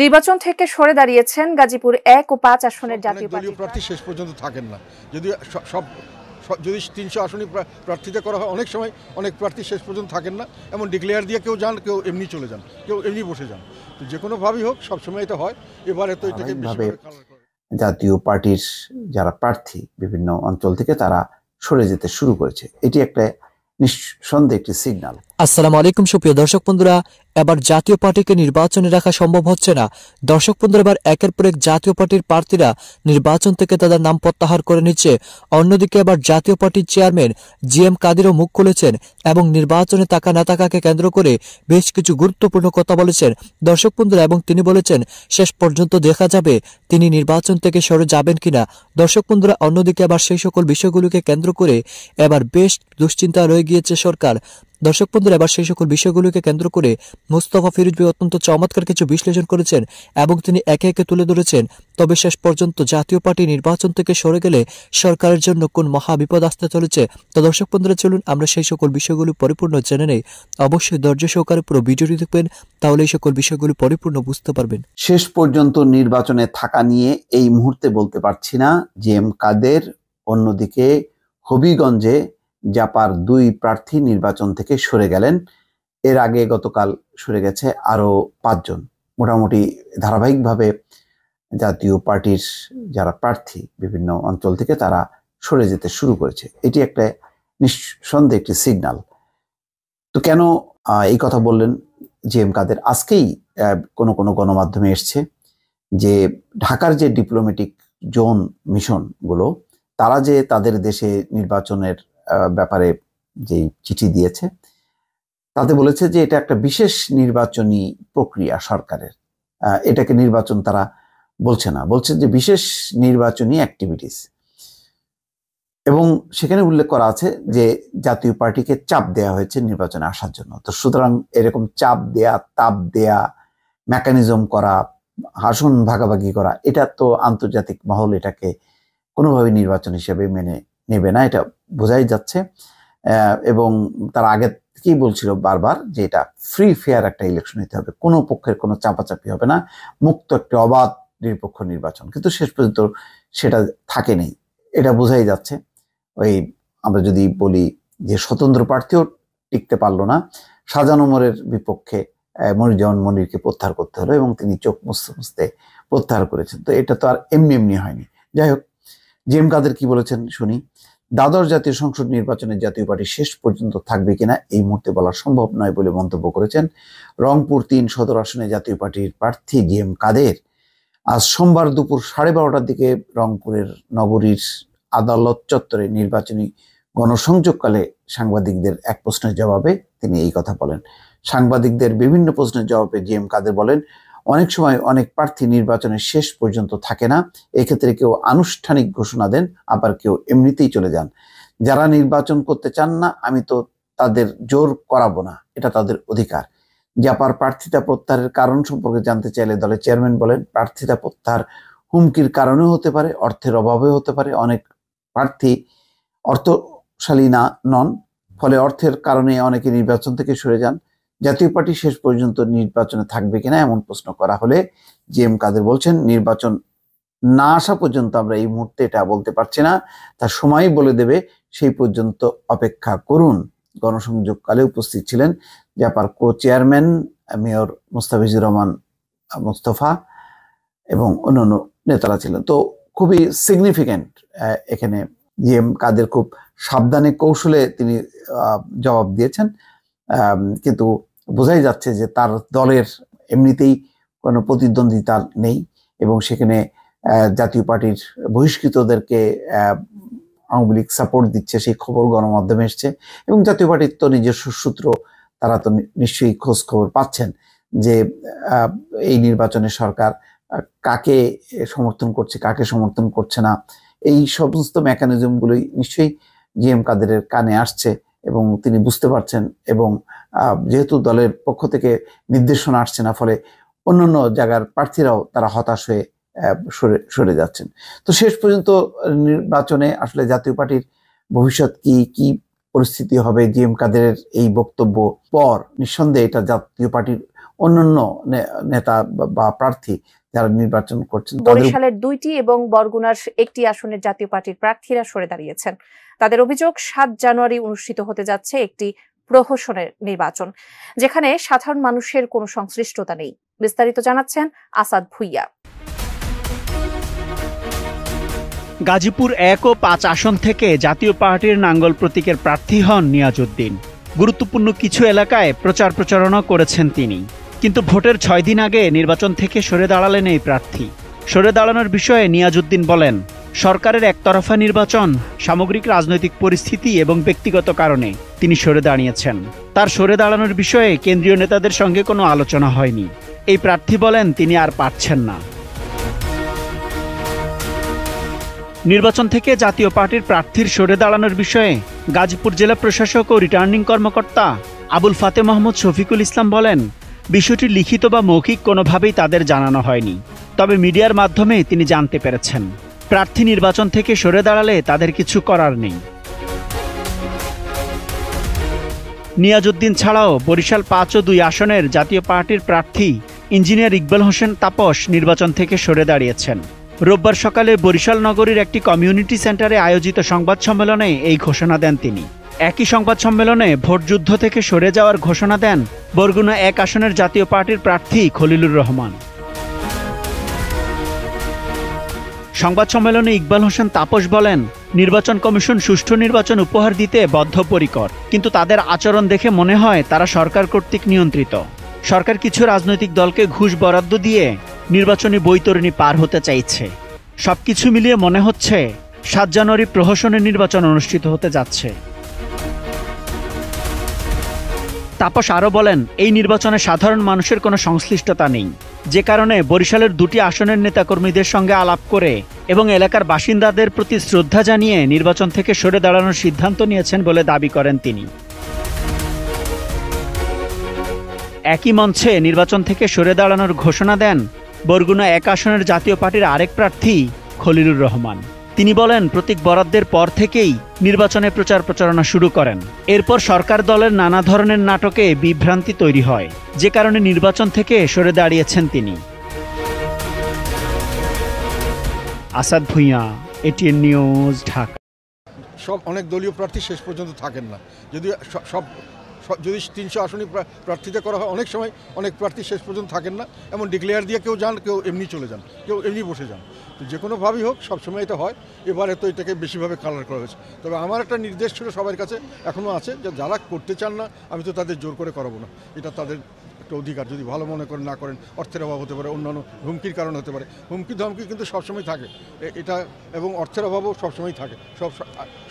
নির্বাচন থেকে সরে দাঁড়িয়েছেন গাজীপুর ১ ও ৫ আসনের জাতীয় প্রার্থী শেষ পর্যন্ত থাকেন না। যদি যদি ৩০০ আসনই প্রার্থিতা করা হয়, অনেক সময় অনেক প্রার্থী শেষ পর্যন্ত থাকেন না। এমন ডিক্লেয়ার দিয়ে কেউ যান, কেউ এমনি চলে যান, কেউ এমনি বসে যান। তো যে কোনোভাবেই হোক সবসময় এটা হয়। এবারে তো এটাকে জাতীয় পার্টির যারা প্রার্থী বিভিন্ন অঞ্চল থেকে তারা সরে যেতে শুরু করেছে। এটি একটা নিঃসন্দেহে একটি সিগন্যাল। আসসালামু আলাইকুম সুপ্রিয় দর্শক বন্ধুরা, এবার জাতীয় পার্টিকে নির্বাচনে রাখা সম্ভব হচ্ছে না। দর্শক বন্ধুরা, এবার একের পর এক জাতীয় পার্টির প্রার্থীরা নির্বাচন থেকে তাদের নাম প্রত্যাহার করে নিচ্ছে। অন্যদিকে এবার জাতীয় পার্টির চেয়ারম্যান জিএম কাদেরও মুখ খুলেছেন এবং নির্বাচনে তাকা না তাকাকে কেন্দ্র করে বেশ কিছু গুরুত্বপূর্ণ কথা বলেছেন দর্শক বন্ধুরা, এবং তিনি বলেছেন শেষ পর্যন্ত দেখা যাবে তিনি নির্বাচন থেকে সরে যাবেন কিনা। দর্শক বন্ধুরা, অন্যদিকে আবার সেই সকল বিষয়গুলোকে কেন্দ্র করে এবার বেশ দুশ্চিন্তা রয়ে গিয়েছে সরকার। দর্শক বন্ধুরা, এবার সেই সকল বিষয়গুলোকে কেন্দ্র করে মোস্তফা ফিরোজ ভাই অত্যন্ত চমৎকার কিছু বিশ্লেষণ করেছেন এবং তিনি একে একে তুলে ধরেছেন তবে শেষ পর্যন্ত জাতীয় পার্টি নির্বাচন থেকে সরে গেলে সরকারের জন্য কোন মহা বিপদ আসতে চলেছে। তো দর্শক বন্ধুরা, চলুন আমরা সেই সকল বিষয়গুলো পরিপূর্ণ জেনে নেই। অবশ্যই ধৈর্য সহকারে পুরো ভিডিওটি দেখবেন, তাহলে এই সকল বিষয়গুলো পরিপূর্ণ বুঝতে পারবেন। শেষ পর্যন্ত নির্বাচনে থাকা নিয়ে এই মুহূর্তে বলতে পারছি না। জিএম কাদের, অন্যদিকে হবিগঞ্জে জাপার ২ প্রার্থী নির্বাচন থেকে সরে গেলেন। এর আগে গতকাল সরে গেছে আরো ৫ জন। মোটামুটি ধারাবাহিকভাবে জাতীয় পার্টির যারা প্রার্থী বিভিন্ন অঞ্চল থেকে তারা সরে যেতে শুরু করেছে। এটি একটা নিঃসন্দেহে একটি সিগন্যাল। তো কেন এই কথা বললেন জিএম কাদের? আজকেই কোনো গণমাধ্যমে এসছে যে ঢাকার যে ডিপ্লোম্যাটিক জোন মিশন গুলো তারা যে তাদের দেশে নির্বাচনের ব্যাপারে যে চিঠি দিয়েছে তাতে বলেছে যে এটা একটা বিশেষ নির্বাচনী প্রক্রিয়া সরকারের। এটাকে নির্বাচন তারা বলছে না, বলছে যে বিশেষ নির্বাচনী অ্যাক্টিভিটিস। এবং সেখানে উল্লেখ করা আছে যে জাতীয় পার্টিকে চাপ দেয়া হয়েছে নির্বাচনে আসার জন্য। তো সুতরাং এরকম চাপ দেয়া, তাপ দেয়া, মেকানিজম করা, আসন ভাগাভাগি করা, এটা তো আন্তর্জাতিক মহল এটাকে কোনোভাবে নির্বাচন হিসেবে মেনে নেবে না, এটা বোঝাই যাচ্ছে। এবং তার আগে থেকেই বলছিল বারবার যে এটা ফ্রি ফেয়ার একটা ইলেকশন হতে হবে, কোনো পক্ষের কোনো চাপাচাপি হবে না, মুক্ত একটা অবাধ নিরপেক্ষ নির্বাচন। কিন্তু শেষ পর্যন্ত সেটা থাকেনি, এটা বোঝাই যাচ্ছে। ওই আমরা যদি বলি যে স্বতন্ত্র প্রার্থীও টিকতে পারলো না, শাহজাহান ওমরের বিপক্ষে মনিরুজ্জামান মনিরকে প্রত্যাহার করতে হলো এবং তিনি চোখ মুছতে মুছতে প্রত্যাহার করেছেন। তো এটা তো আর এমনি এমনি হয়নি। যাই হোক, জিএম কাদের কি বলেছেন শুনি। দ্বাদশ জাতীয় সংসদ নির্বাচনে জাতীয় পার্টি শেষ পর্যন্ত থাকবে কিনা এই মুহূর্তে বলা সম্ভব নয় বলে মন্তব্য করেছেন রংপুর ৩ সদর আসনে জাতীয় পার্টির প্রার্থী জিএম কাদের। আজ সোমবার দুপুর 12:30টার দিকে রংপুরের নগরীর আদালত চত্বরে নির্বাচনী গণসংযোগকালে সাংবাদিকদের এক প্রশ্নের জবাবে তিনি এই কথা বলেন। সাংবাদিকদের বিভিন্ন প্রশ্নের জবাবে জিএম কাদের বলেন, অনেক সময় অনেক প্রার্থী নির্বাচনের শেষ পর্যন্ত থাকে না। এক্ষেত্রে কেউ আনুষ্ঠানিক ঘোষণা দেন, আবার কেউ এমনিতেই চলে যান। যারা নির্বাচন করতে চান না আমি তো তাদের জোর করাবো না, এটা তাদের অধিকার। জাপার প্রার্থিতা প্রত্যাহারের কারণ সম্পর্কে জানতে চাইলে দলের চেয়ারম্যান বলেন, প্রার্থিতা প্রত্যাহার হুমকির কারণেও হতে পারে, অর্থের অভাবেও হতে পারে। অনেক প্রার্থী অর্থশালী নন, ফলে অর্থের কারণে অনেকে নির্বাচন থেকে সরে যান। জাতীয় পার্টি শেষ পর্যন্ত নির্বাচনে থাকবে কিনা এমন প্রশ্ন করা হলে জিএম কাদের বলছেন, নির্বাচন না আসা পর্যন্ত আমরা এই মুহূর্তে এটা বলতে পারছি না, তার সময় বলে দেবে, সেই পর্যন্ত অপেক্ষা করুন। গণসংযোগকালে উপস্থিত ছিলেন জাপার co chairman mayor Mostafizur Rahman Mostafa এবং অন্যান্য নেতারা ছিলেন। তো খুবই সিগনিফিক্যান্ট এখানে জিএম কাদের খুব সাবধানে কৌশলে তিনি জবাব দিয়েছেন, কিন্তু বোঝাই যাচ্ছে যে তার দলের এমনিতেই কোনো প্রতিদ্বন্দ্বিতা নেই এবং সেখানে জাতীয় পার্টির বহিষ্কৃতদেরকে আওয়ামী লীগ সাপোর্ট দিচ্ছে, সেই খবর গণমাধ্যমে এসছে। এবং জাতীয় পার্টির তো নিজস্ব সূত্র, তারা তো নিশ্চয়ই খোঁজ খবর পাচ্ছেন যে এই নির্বাচনে সরকার কাকে সমর্থন করছে, কাকে সমর্থন করছে না, এই সমস্ত মেকানিজমগুলোই নিশ্চয়ই জিএম কাদেরের কানে আসছে এবং তিনি বুঝতে পারছেন। এবং যেহেতু দলের পক্ষ থেকে নির্দেশনা আসছে না, ফলে অন্যান্য জায়গার প্রার্থীরাও তারা হতাশ হয়ে সরে যাচ্ছেন। তো শেষ পর্যন্ত নির্বাচনে আসলে জাতীয় পার্টির ভবিষ্যৎ কি পরিস্থিতি হবে, জিএম কাদেরের এই বক্তব্য পর নিঃসন্দেহে এটা জাতীয় পার্টির অন্যান্য নেতা বা প্রার্থী যারা নির্বাচন করছেন বরিশালের 2টি এবং বরগুনার 1টি আসনের জাতীয় পার্টির প্রার্থীরা সরে দাঁড়িয়েছেন। তাদের অভিযোগ 7 জানুয়ারি অনুষ্ঠিত হতে যাচ্ছে একটি প্রহসনের নির্বাচন, যেখানে সাধারণ মানুষের কোনো সংশ্লিষ্টতা নেই। বিস্তারিত জানাচ্ছেন আসাদ ভুইয়া। গাজীপুর 1 ও 5 আসন থেকে জাতীয় পার্টির নাঙ্গল প্রতীকের প্রার্থী হন নিয়াজউদ্দিন। গুরুত্বপূর্ণ কিছু এলাকায় প্রচার প্রচারণা করেছেন তিনি, কিন্তু ভোটের 6 দিন আগে নির্বাচন থেকে সরে দাঁড়ালেন এই প্রার্থী। সরে দাঁড়ানোর বিষয়ে নিয়াজউদ্দিন বলেন, সরকারের একতরফা নির্বাচন, সামগ্রিক রাজনৈতিক পরিস্থিতি এবং ব্যক্তিগত কারণে তিনি সরে দাঁড়িয়েছেন। তার সরে দাঁড়ানোর বিষয়ে কেন্দ্রীয় নেতাদের সঙ্গে কোনো আলোচনা হয়নি। এই প্রার্থী বলেন তিনি আর পারছেন না। নির্বাচন থেকে জাতীয় পার্টির প্রার্থীর সরে দাঁড়ানোর বিষয়ে গাজীপুর জেলা প্রশাসক ও রিটার্নিং কর্মকর্তা আবুল ফাতে মোহাম্মদ শফিকুল ইসলাম বলেন, বিষয়টি লিখিত বা মৌখিক কোনোভাবেই তাদের জানানো হয়নি, তবে মিডিয়ার মাধ্যমে তিনি জানতে পেরেছেন। প্রার্থী নির্বাচন থেকে সরে দাঁড়ালে তাদের কিছু করার নেই। নিয়াজউদ্দিন ছাড়াও বরিশাল 5 ও 2 আসনের জাতীয় পার্টির প্রার্থী ইঞ্জিনিয়ার ইকবাল হোসেন তাপস নির্বাচন থেকে সরে দাঁড়িয়েছেন। রোববার সকালে বরিশাল নগরীর একটি কমিউনিটি সেন্টারে আয়োজিত সংবাদ সম্মেলনে এই ঘোষণা দেন তিনি। একই সংবাদ সম্মেলনে ভোটযুদ্ধ থেকে সরে যাওয়ার ঘোষণা দেন বরগুনা 1 আসনের জাতীয় পার্টির প্রার্থী খলিলুর রহমান। সংবাদ সম্মেলনে ইকবাল হোসেন তাপস বলেন, নির্বাচন কমিশন সুষ্ঠু নির্বাচন উপহার দিতে বদ্ধপরিকর, কিন্তু তাদের আচরণ দেখে মনে হয় তারা সরকার কর্তৃক নিয়ন্ত্রিত। সরকার কিছু রাজনৈতিক দলকে ঘুষ বরাদ্দ দিয়ে নির্বাচনী বৈতরণী পার হতে চাইছে। সবকিছু মিলিয়ে মনে হচ্ছে 7 জানুয়ারি প্রহসনের নির্বাচন অনুষ্ঠিত হতে যাচ্ছে। তাপস আরও বলেন, এই নির্বাচনে সাধারণ মানুষের কোনো সংশ্লিষ্টতা নেই, যে কারণে বরিশালের 2টি আসনের নেতাকর্মীদের সঙ্গে আলাপ করে এবং এলাকার বাসিন্দাদের প্রতি শ্রদ্ধা জানিয়ে নির্বাচন থেকে সরে দাঁড়ানোর সিদ্ধান্ত নিয়েছেন বলে দাবি করেন তিনি। একই মঞ্চে নির্বাচন থেকে সরে দাঁড়ানোর ঘোষণা দেন বরগুনা 1 আসনের জাতীয় পার্টির আরেক প্রার্থী খলিলুর রহমান। তিনি বলেন, প্রতীক বরাদ্দের পর থেকেই নির্বাচনে প্রচার প্রচারণা শুরু করেন। এরপর সরকার দলের নানা ধরনের নাটকে বিভ্রান্তি তৈরি হয়, যে কারণে নির্বাচন থেকে সরে দাঁড়িয়েছেন তিনি। Asad Bhuiyan, ATN news, Dhaka. সব অনেক দলীয় প্রার্থী শেষ পর্যন্ত থাকেন না। যদি যদি 300 আসনই প্রার্থিতা করা হয়, অনেক সময় অনেক প্রার্থী শেষ পর্যন্ত থাকেন না, এমন ডিক্লেয়ার দিয়ে কেউ যান, কেউ এমনি চলে যান, কেউ এমনি বসে যান। তো যে কোনোভাবেই হোক সবসময় এটা হয়। এবারে তো এটাকে বেশিভাবে কালার করা হয়েছে। তবে আমার একটা নির্দেশ ছিল সবার কাছে, এখনও আছে, যে যারা করতে চান না আমি তো তাদের জোর করে করাবো না। এটা তাদের একটা অধিকার। যদি ভালো মনে করেন, না করেন, অর্থের অভাব হতে পারে, অন্যান্য হুমকির কারণ হতে পারে। হুমকি ধমকি কিন্তু সবসময় থাকে এটা, এবং অর্থের অভাবও সবসময় থাকে।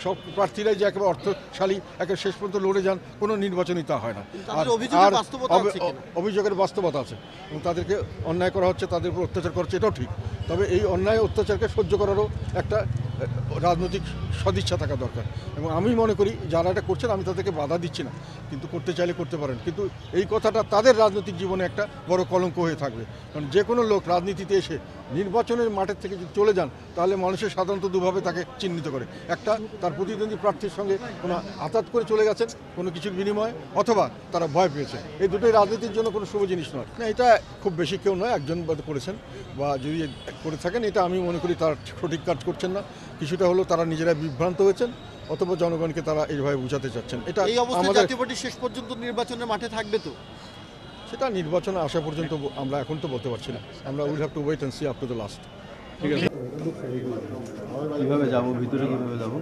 সব প্রার্থীরাই যে একেবারে অর্থশালী একেবারে শেষ পর্যন্ত লড়ে যান, কোনো নির্বাচনই তা হয় না। আর অভিযোগের বাস্তবতা আছে, এবং তাদেরকে অন্যায় করা হচ্ছে, তাদের উপর অত্যাচার করছে, এটাও ঠিক। তবে এই অন্যায় অত্যাচারকে সহ্য করারও একটা রাজনৈতিক সদিচ্ছা থাকা দরকার। এবং আমি মনে করি যারা এটা করছেন, আমি তাদেরকে বাধা দিচ্ছি না, কিন্তু করতে চাইলে করতে পারেন, কিন্তু এই কথাটা তাদের রাজনৈতিক জীবনে একটা বড় কলঙ্ক হয়ে থাকবে। কারণ যে কোনো লোক রাজনীতিতে এসে নির্বাচনের মাঠের থেকে যদি চলে যান, তাহলে মানুষের সাধারণত দুভাবে তাকে চিহ্নিত করে। একটা, তার প্রতিদ্বন্দ্বী প্রার্থীর সঙ্গে কোনো আঘাত করে চলে গেছেন কোনো কিছুর বিনিময়ে, অথবা তারা ভয় পেয়েছে। এই দুটোই রাজনীতির জন্য কোনো শুভ জিনিস নয়। না, এটা খুব বেশি কেউ নয়, একজন করেছেন, বা যদি করে থাকেন, এটা আমি মনে করি তারা সঠিক কাজ করছেন না। কিছুটা হলো তারা নিজেরাই বিভ্রান্ত হয়েছেন, অথবা জনগণকে তারা এইভাবে বোঝাতে চাচ্ছেন। এটা আমাদের শেষ পর্যন্ত নির্বাচনের মাঠে থাকবে, তো সেটা নির্বাচনে আসা পর্যন্ত আমরা এখন তো বলতে পারছি না। আমরা will have to wait and see up to the last. ঠিক আছে, কিভাবে যাব, ভিতরে কিভাবে যাব?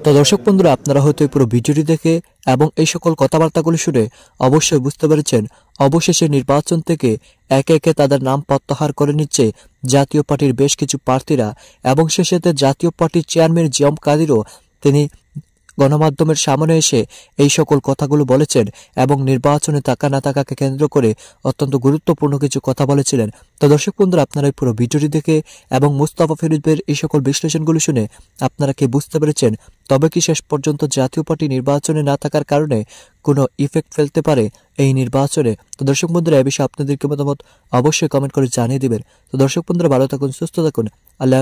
তো দর্শক বন্ধুরা, আপনারা হয়তো এই পুরো ভিডিওটি দেখে এবং এই সকল কথাবার্তাগুলি শুনে অবশ্যই বুঝতে পেরেছেন, অবশেষে নির্বাচন থেকে একে একে তাদের নাম প্রত্যাহার করে নিচ্ছে জাতীয় পার্টির বেশ কিছু প্রার্থীরা, এবং শেষেতে জাতীয় পার্টির চেয়ারম্যান জিএম কাদেরও তিনি গণমাধ্যমের সামনে এসে এই সকল কথাগুলো বলেছেন এবং নির্বাচনে থাকা না থাকাকে কেন্দ্র করে অত্যন্ত গুরুত্বপূর্ণ কিছু কথা বলেছিলেন। তো দর্শক বন্ধুরা, আপনারা এই পুরো ভিডিওটি দেখে এবং মুস্তাফা ফিরোজের এই সকল বিশ্লেষণগুলো শুনে আপনারা কি বুঝতে পেরেছেন তবে কি শেষ পর্যন্ত জাতীয় পার্টি নির্বাচনে না থাকার কারণে কোনো ইফেক্ট ফেলতে পারে এই নির্বাচনে? তো দর্শক বন্ধুরা, এ বিষয়ে আপনাদেরকে মতামত অবশ্যই কমেন্ট করে জানিয়ে দিবেন। তো দর্শক বন্ধুরা, ভালো থাকুন, সুস্থ থাকুন। আল্লাহ।